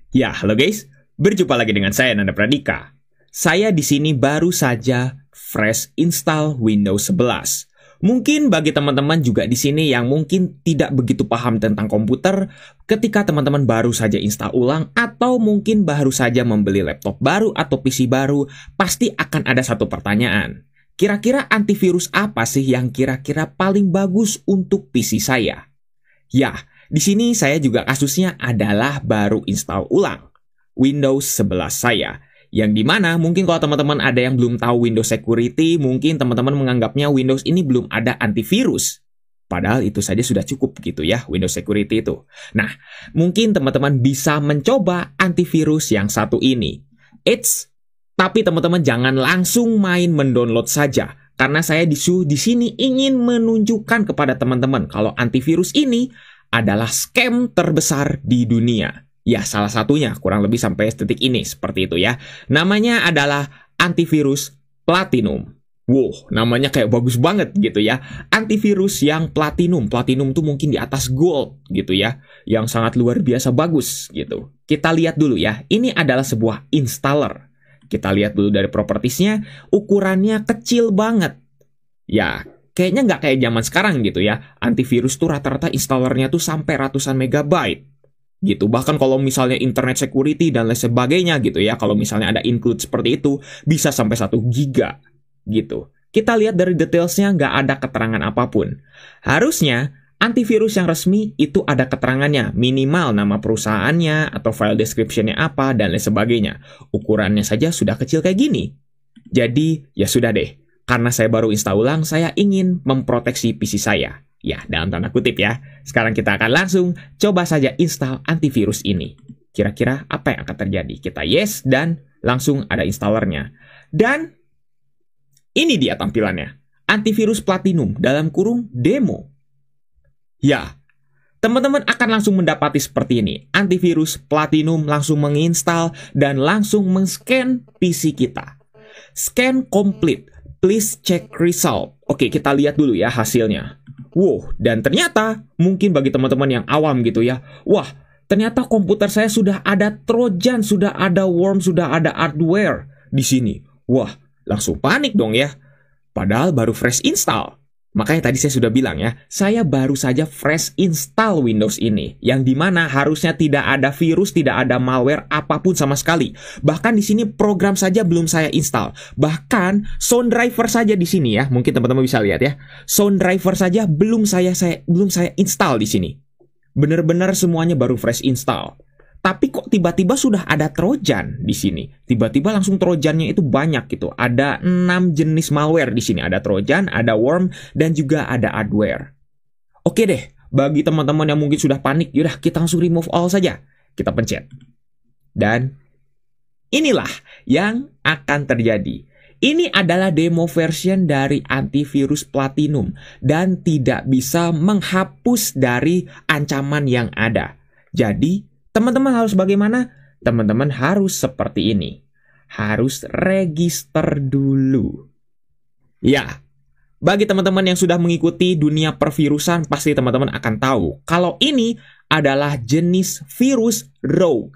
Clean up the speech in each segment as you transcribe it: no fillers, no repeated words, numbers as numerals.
Ya, halo guys. Berjumpa lagi dengan saya Nanda Pradika. Saya di sini baru saja fresh install Windows 11. Mungkin bagi teman-teman juga di sini yang mungkin tidak begitu paham tentang komputer, ketika teman-teman baru saja install ulang atau mungkin baru saja membeli laptop baru atau PC baru, pasti akan ada satu pertanyaan. Kira-kira antivirus apa sih yang kira-kira paling bagus untuk PC saya? Ya, di sini saya juga kasusnya adalah baru install ulang Windows 11 saya. Yang dimana mungkin kalau teman-teman ada yang belum tahu Windows Security, mungkin teman-teman menganggapnya Windows ini belum ada antivirus. Padahal itu saja sudah cukup gitu ya, Windows Security itu. Nah, mungkin teman-teman bisa mencoba antivirus yang satu ini. Tapi teman-teman jangan langsung main mendownload saja. Karena saya di sini ingin menunjukkan kepada teman-teman kalau antivirus ini adalah scam terbesar di dunia. Ya, salah satunya kurang lebih sampai detik ini seperti itu ya. Namanya adalah antivirus Platinum. Wow, namanya kayak bagus banget gitu ya. Antivirus yang Platinum. Platinum tuh mungkin di atas Gold gitu ya. Yang sangat luar biasa bagus gitu. Kita lihat dulu ya. Ini adalah sebuah installer. Kita lihat dulu dari propertiesnya, ukurannya kecil banget. Ya, kayaknya nggak kayak zaman sekarang gitu ya. Antivirus tuh rata-rata installernya tuh sampai ratusan megabyte. Gitu, bahkan kalau misalnya internet security dan lain sebagainya gitu ya. Kalau misalnya ada include seperti itu, bisa sampai 1 giga gitu. Kita lihat dari detailsnya nggak ada keterangan apapun. Harusnya antivirus yang resmi itu ada keterangannya, minimal nama perusahaannya atau file description-nya apa dan lain sebagainya. Ukurannya saja sudah kecil kayak gini. Jadi, ya sudah deh. Karena saya baru install ulang, saya ingin memproteksi PC saya. Ya, dalam tanda kutip ya. Sekarang kita akan langsung coba saja install antivirus ini. Kira-kira apa yang akan terjadi? Kita yes dan langsung ada installernya. Dan ini dia tampilannya. Antivirus Platinum dalam kurung demo. Ya, teman-teman akan langsung mendapati seperti ini. Antivirus Platinum langsung menginstal dan langsung men-scan PC kita. Scan complete. Please check result. Oke, kita lihat dulu ya hasilnya. Wow, dan ternyata mungkin bagi teman-teman yang awam gitu ya. Wah, ternyata komputer saya sudah ada trojan, sudah ada worm, sudah ada adware di sini. Wah, langsung panik dong ya. Padahal baru fresh install. Makanya tadi saya sudah bilang ya, saya baru saja fresh install Windows ini. Yang dimana harusnya tidak ada virus, tidak ada malware apapun sama sekali. Bahkan di sini program saja belum saya install. Bahkan sound driver saja di sini ya, mungkin teman-teman bisa lihat ya. Sound driver saja belum saya install di sini. Benar-benar semuanya baru fresh install. Tapi kok tiba-tiba sudah ada trojan di sini? Tiba-tiba langsung trojannya itu banyak gitu. Ada 6 jenis malware di sini. Ada trojan, ada worm, dan juga ada adware. Oke deh, bagi teman-teman yang mungkin sudah panik, yaudah kita langsung remove all saja. Kita pencet. Dan inilah yang akan terjadi. Ini adalah demo version dari antivirus Platinum dan tidak bisa menghapus dari ancaman yang ada. Jadi, teman-teman harus bagaimana? Teman-teman harus seperti ini. Harus register dulu. Ya, bagi teman-teman yang sudah mengikuti dunia pervirusan, pasti teman-teman akan tahu kalau ini adalah jenis virus rogue.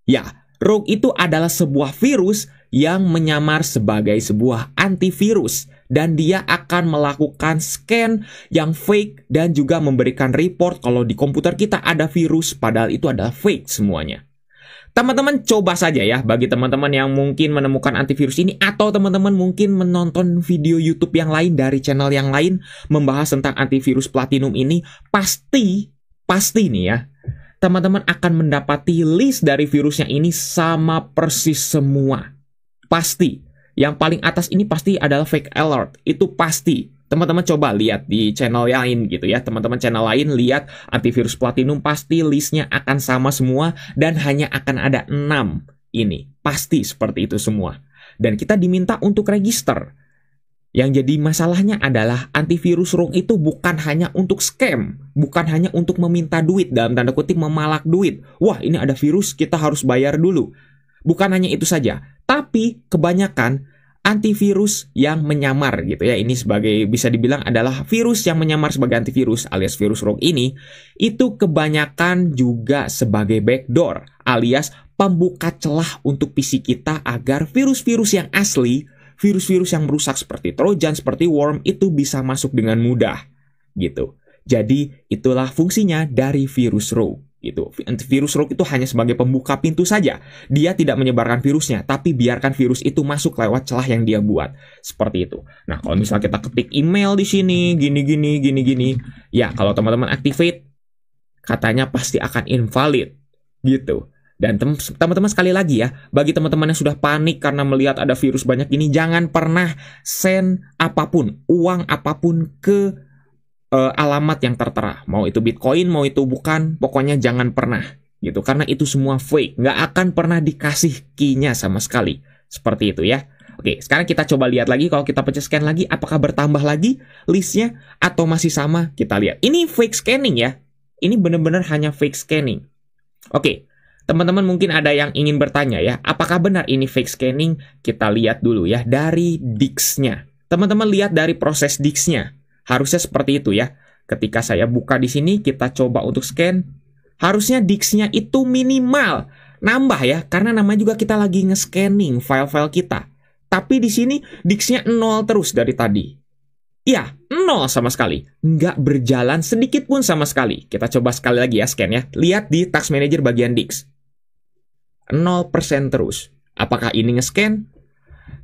Ya, rogue itu adalah sebuah virus yang menyamar sebagai sebuah antivirus. Dan dia akan melakukan scan yang fake dan juga memberikan report kalau di komputer kita ada virus, padahal itu adalah fake semuanya. Teman-teman coba saja ya, bagi teman-teman yang mungkin menemukan antivirus ini atau teman-teman mungkin menonton video YouTube yang lain dari channel yang lain membahas tentang antivirus Platinum ini, pasti nih ya, teman-teman akan mendapati list dari virusnya ini sama persis semua. Pasti. Yang paling atas ini pasti adalah fake alert. Itu pasti. Teman-teman coba lihat di channel lain gitu ya. Teman-teman channel lain lihat antivirus Platinum pasti listnya akan sama semua. Dan hanya akan ada 6 ini. Pasti seperti itu semua. Dan kita diminta untuk register. Yang jadi masalahnya adalah antivirus rogue itu bukan hanya untuk scam. Bukan hanya untuk meminta duit. Dalam tanda kutip memalak duit. Wah, ini ada virus, kita harus bayar dulu. Bukan hanya itu saja. Tapi kebanyakan antivirus yang menyamar gitu ya. Ini sebagai bisa dibilang adalah virus yang menyamar sebagai antivirus alias virus rogue ini itu kebanyakan juga sebagai backdoor alias pembuka celah untuk PC kita agar virus-virus yang asli, virus-virus yang merusak seperti Trojan, seperti worm itu bisa masuk dengan mudah gitu. Jadi itulah fungsinya dari virus rogue. Gitu. Antivirus rogue itu hanya sebagai pembuka pintu saja. Dia tidak menyebarkan virusnya, tapi biarkan virus itu masuk lewat celah yang dia buat. Seperti itu. Nah, kalau misalnya kita ketik email di sini, gini, ya kalau teman-teman activate, katanya pasti akan invalid. Gitu. Dan teman-teman sekali lagi ya, bagi teman-teman yang sudah panik karena melihat ada virus banyak ini, jangan pernah send apapun, uang apapun ke alamat yang tertera, mau itu Bitcoin, mau itu bukan, pokoknya jangan pernah gitu, karena itu semua fake, nggak akan pernah dikasih key-nya sama sekali, seperti itu ya. Oke, sekarang kita coba lihat lagi, kalau kita pencet scan lagi, apakah bertambah lagi listnya atau masih sama? Kita lihat, ini fake scanning ya, ini benar-benar hanya fake scanning. Oke, teman-teman mungkin ada yang ingin bertanya ya, apakah benar ini fake scanning? Kita lihat dulu ya dari disk-nya. Teman-teman lihat dari proses disk-nya. Harusnya seperti itu ya. Ketika saya buka di sini, kita coba untuk scan. Harusnya disk-nya itu minimal. Nambah ya, karena namanya juga kita lagi nge-scanning file-file kita. Tapi di sini disk-nya 0 terus dari tadi. Iya, 0 sama sekali. Nggak berjalan sedikit pun sama sekali. Kita coba sekali lagi ya scan ya. Lihat di Task Manager bagian disk. 0% terus. Apakah ini nge-scan?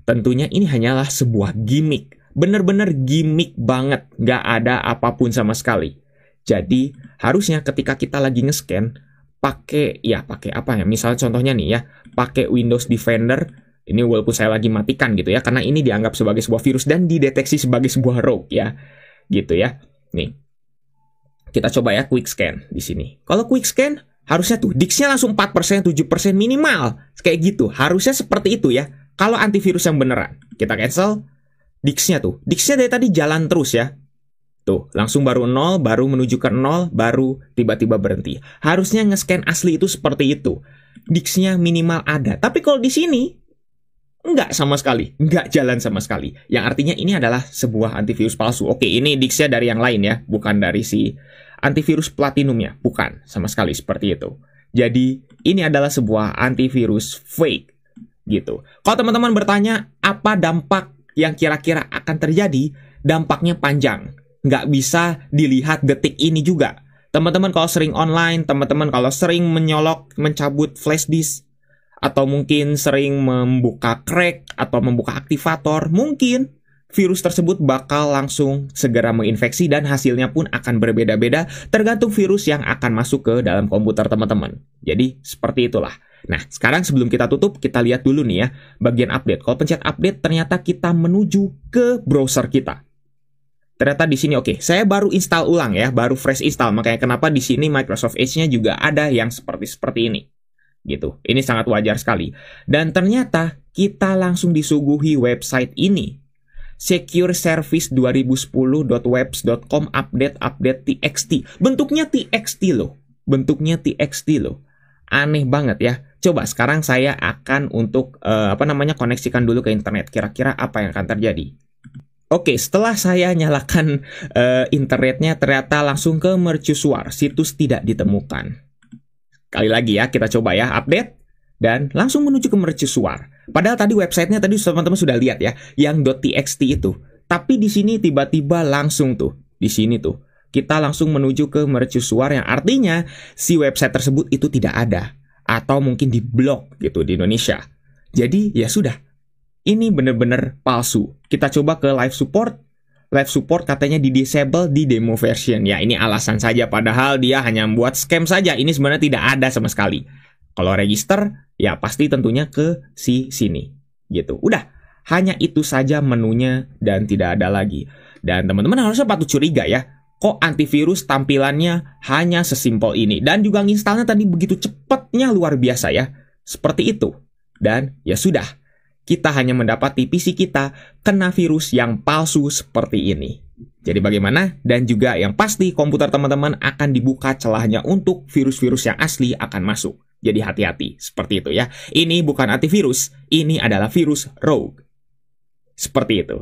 Tentunya ini hanyalah sebuah gimmick. Bener-bener gimmick banget, nggak ada apapun sama sekali. Jadi harusnya ketika kita lagi nge-scan pakai apa ya? Misal contohnya nih ya, pakai Windows Defender. Ini walaupun saya lagi matikan gitu ya, karena ini dianggap sebagai sebuah virus dan dideteksi sebagai sebuah rogue ya, gitu ya. Nih, kita coba ya quick scan di sini. Kalau quick scan harusnya tuh disk-nya langsung 4%, 7% minimal, kayak gitu. Harusnya seperti itu ya. Kalau antivirus yang beneran, kita cancel. Disk-nya dari tadi jalan terus ya. Tuh, langsung baru 0, baru menuju ke 0, baru tiba-tiba berhenti. Harusnya nge-scan asli itu seperti itu. Disk-nya minimal ada. Tapi kalau di sini, enggak sama sekali. Enggak jalan sama sekali. Yang artinya ini adalah sebuah antivirus palsu. Oke, ini disk-nya dari yang lain ya. Bukan dari si antivirus platinumnya. Bukan, sama sekali seperti itu. Jadi, ini adalah sebuah antivirus fake. Gitu. Kalau teman-teman bertanya, apa dampak yang kira-kira akan terjadi? Dampaknya panjang, nggak bisa dilihat detik ini juga. Teman-teman kalau sering online, teman-teman kalau sering mencabut flash disk, atau mungkin sering membuka crack atau membuka aktivator, mungkin virus tersebut bakal langsung segera menginfeksi dan hasilnya pun akan berbeda-beda tergantung virus yang akan masuk ke dalam komputer teman-teman. Jadi seperti itulah. Nah, sekarang sebelum kita tutup, kita lihat dulu nih ya, bagian update. Kalau pencet update, ternyata kita menuju ke browser kita. Ternyata di sini oke, saya baru install ulang ya, baru fresh install. Makanya kenapa di sini Microsoft Edge-nya juga ada yang seperti ini. Gitu. Ini sangat wajar sekali. Dan ternyata kita langsung disuguhi website ini. secureservice2010.webs.com update txt. Bentuknya txt loh. Aneh banget ya. Coba sekarang saya akan untuk koneksikan dulu ke internet. Kira-kira apa yang akan terjadi? Oke, setelah saya nyalakan internetnya, ternyata langsung ke mercusuar. Situs tidak ditemukan. Kali lagi ya, kita coba ya update dan langsung menuju ke mercusuar. Padahal tadi websitenya tadi teman-teman sudah lihat ya, yang .txt itu. Tapi di sini tiba-tiba langsung tuh, di sini tuh kita langsung menuju ke mercusuar yang artinya si website tersebut itu tidak ada. Atau mungkin diblok gitu di Indonesia. Jadi ya sudah, ini benar-benar palsu. Kita coba ke live support. Live support katanya di-disable di demo version. Ya ini alasan saja, padahal dia hanya membuat scam saja. Ini sebenarnya tidak ada sama sekali. Kalau register, ya pasti tentunya ke sini. Gitu. Udah, hanya itu saja menunya dan tidak ada lagi. Dan teman-teman harusnya patut curiga ya. Kok antivirus tampilannya hanya sesimpel ini? Dan juga nginstalnya tadi begitu cepatnya, luar biasa ya. Seperti itu. Dan ya sudah, kita hanya mendapati PC kita kena virus yang palsu seperti ini. Jadi bagaimana? Dan juga yang pasti komputer teman-teman akan dibuka celahnya untuk virus-virus yang asli akan masuk. Jadi hati-hati, seperti itu ya. Ini bukan antivirus, ini adalah virus rogue. Seperti itu.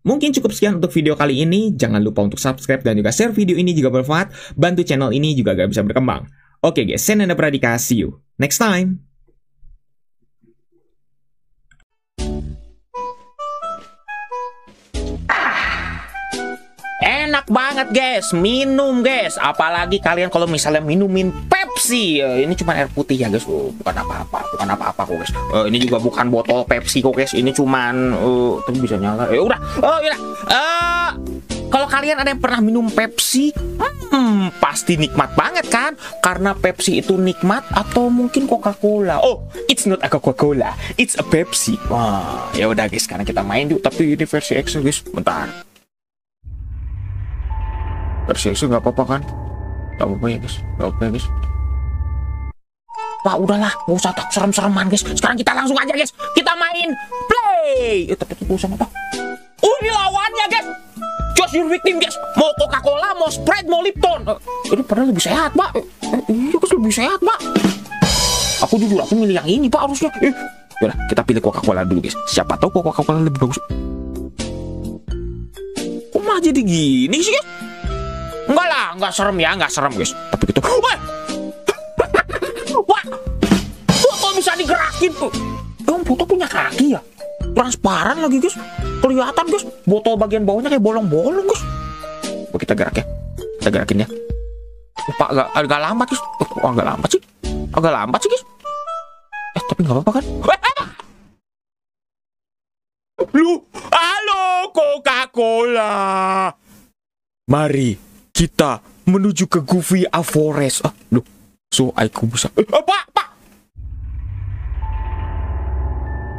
Mungkin cukup sekian untuk video kali ini. Jangan lupa untuk subscribe dan juga share video ini jika bermanfaat. Bantu channel ini juga agar bisa berkembang. Oke guys, saya Nanda Pradika. See you next time. Enak banget guys, minum guys. Apalagi kalian kalau misalnya minumin Pepsi. Ini cuma air putih ya guys, bukan apa-apa kok guys. Ini juga bukan botol Pepsi kok guys. Ini cuman tapi bisa nyala. Udah. Kalau kalian ada yang pernah minum Pepsi, pasti nikmat banget kan? Karena Pepsi itu nikmat, atau mungkin Coca-Cola. Oh, it's not a Coca-Cola, it's a Pepsi. Wah, ya udah guys, sekarang kita main yuk. Tapi ini versi EXO guys, bentar. Versi EXO nggak apa-apa kan? Nggak apa-apa ya guys, nggak apa-apa ya guys. Pak, udahlah, nggak usah tak serem-sereman guys. Sekarang kita langsung aja guys, kita main play. Tapi itu sama apa? Ini lawannya guys. Choose your victim guys. Mau Coca-Cola, mau Sprite, mau Lipton. Ini padahal lebih sehat pak. Iya guys, lebih sehat pak. Aku jujur, aku milih yang ini pak harusnya. Yaudah, kita pilih Coca-Cola dulu guys. Siapa tahu Coca-Cola lebih bagus. Kok malah jadi gini sih guys? Enggak lah, enggak serem ya, enggak serem guys. Tapi gitu. Wah, botol bisa digerakin tuh. Botol punya kaki ya? Transparan lagi guys. Kelihatan guys, botol bagian bawahnya kayak bolong-bolong guys. Kita gerak ya, kita gerakin ya. Pak, agak lambat guys. Agak lambat sih, guys. Tapi nggak apa-apa kan? Lu, halo Coca-Cola. Mari kita menuju ke Goofy Forest. Loh, so aku bisa. Pak.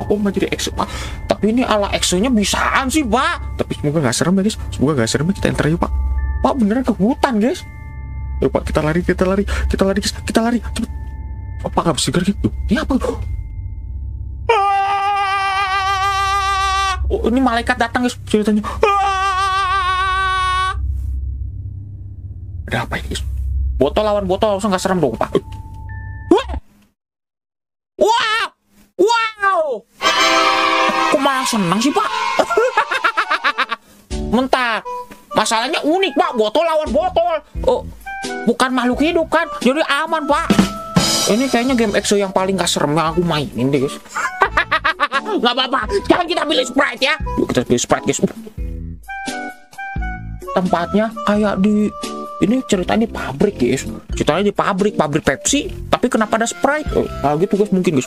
Aku mau jadi EXO pak. Tapi ini ala EXO-nya bisaan sih pak. Tapi semoga nggak serem ya guys. Semoga nggak serem ya. Kita enter yuk pak. Pak beneran ke hutan guys. Yuk pak, kita lari guys. Kita lari cepet. Pak nggak bisa gerak gitu. Ini apa? Oh, ini malaikat datang guys ceritanya. Ada apa ini guys? Botol lawan botol langsung nggak serem dong pak. Wow, kok malah senang sih pak? Mentah, masalahnya unik pak, botol lawan botol. Oh, bukan makhluk hidup kan, jadi aman pak. Ini kayaknya game EXO yang paling gak serem yang aku mainin deh guys. Gak apa-apa, sekarang kita pilih Sprite ya. Yuk kita pilih Sprite guys. Tempatnya kayak di ini ceritanya di pabrik guys. Ceritanya di pabrik Pepsi, tapi kenapa ada Sprite? Gitu guys mungkin guys.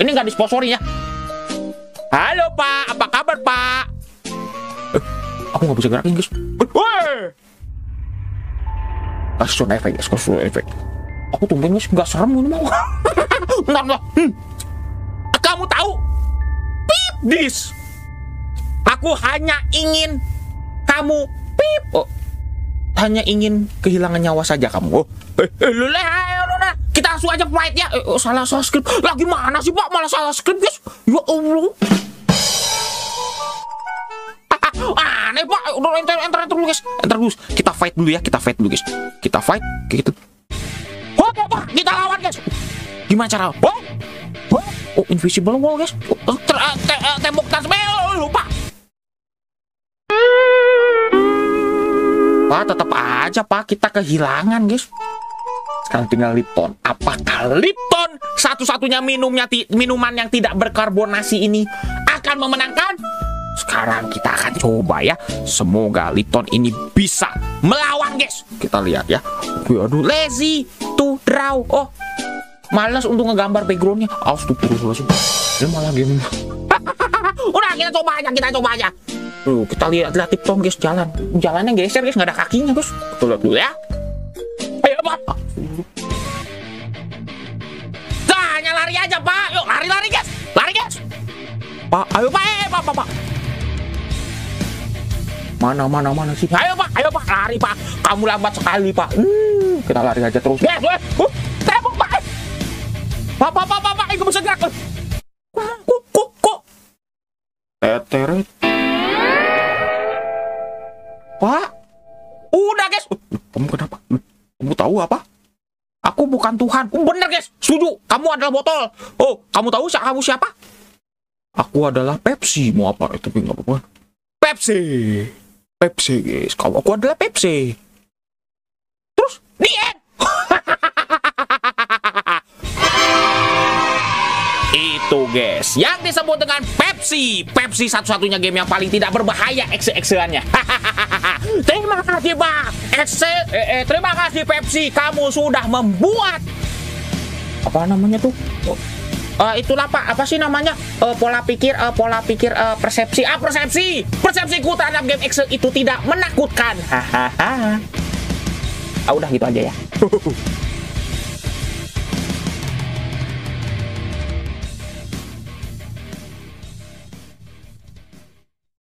Ini nggak disponsori ya. Halo pak, apa kabar pak? Aku nggak bisa gerakin guys. Kasih sound effect guys, kasih sound effect. Aku tumben guys, nggak serem ini mau. Bentar. Kamu tahu? Pip this. Aku hanya ingin kamu pip. Hanya ingin kehilangan nyawa saja kamu. Kita langsung aja fight ya. Salah skrip. Lagi mana sih pak? Malah salah skrip guys. Ya Allah. Aneh pak. Udah enter dulu guys. Enter dulu. Kita fight dulu ya. Kita fight guys. Kita fight kayak gitu. Pak. Kita lawan guys. Gimana cara? Oh, invisible wall guys. Tembok tas. Lupa. Pak, tetap aja pak kita kehilangan guys. Sekarang tinggal Lipton. Apakah Lipton satu-satunya minuman yang tidak berkarbonasi ini akan memenangkan? Sekarang kita akan coba ya. Semoga Lipton ini bisa melawan guys. Kita lihat ya. Aduh, lazy to draw. Oh, malas untuk ngegambar backgroundnya. Astagfirullahaladzim. Ini malah game. Udah kita coba aja. Kita lihat Lipton guys jalannya geser guys, nggak ada kakinya guys. Kita lihat dulu ya. Ayo pak. Hanya lari aja pak. Yuk lari guys. Pak, ayo pak. Mana sih? Ayo pak, lari pak. Kamu lambat sekali pak. Kita lari aja terus. Guys, tembok pak. Pak, aku bisa gerak. Kok. Teteret. Pak, udah guys. Kamu kenapa? Kamu tahu apa? Aku bukan Tuhan. Bener guys, setuju. Kamu adalah botol. Oh, kamu tahu kamu siapa? Aku adalah Pepsi. Mau apa? Tapi nggak apa-apa. Pepsi. Pepsi, guys. Kalau aku adalah Pepsi. Terus, the end. Itu, guys. Yang disebut dengan Pepsi. Pepsi satu-satunya game yang paling tidak berbahaya exe-exeannya. Terima kasih, Bang. Terima kasih, Pepsi. Kamu sudah membuat... Apa namanya tuh? Itulah Pak, apa sih namanya? Pola pikir persepsi. Persepsiku terhadap game Excel itu tidak menakutkan. Hahaha. Udah gitu aja ya.